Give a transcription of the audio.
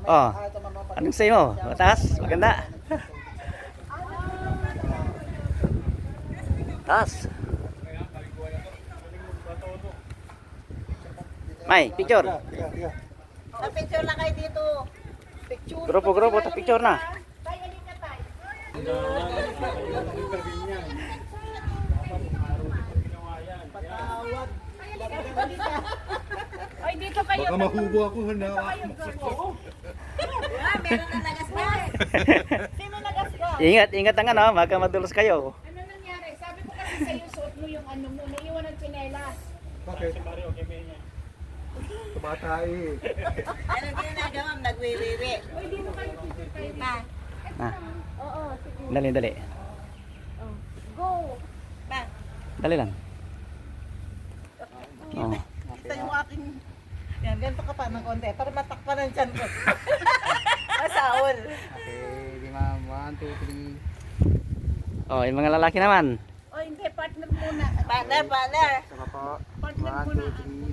Oh, anong say mo? Mataas? Maganda? Taas. May, picture. Picture na kayo dito. Picture. Grupo, picture na. Tay, alin ka tay? Patawad. Ay, dito kayo. Baka mahubo ako na. Meron na nagasgas. Sino nagasgas? Ingat ang ano, baka madulas kayo. Ano nangyari? Sabi ko kasi sa'yo, suot mo yung ano mo, naiwan ng tsinelas. Bakit? Tumatay. Ano ginagawa? Nagwiwiwi. Uy, di mo kayo picture kayo pa. Oo, sige. Dali. Go. Pa. Dali lang. Oh. Kita yung aking... Yan, ganito ka pa ng konti. Para matakpan ng tiyan ko. Masaol. Okay, di ma'am. 1, 2, 3. Oh, yung mga lalaki naman. O, hindi. Partner muna. Partner. Saka po. Partner 1, muna. 2,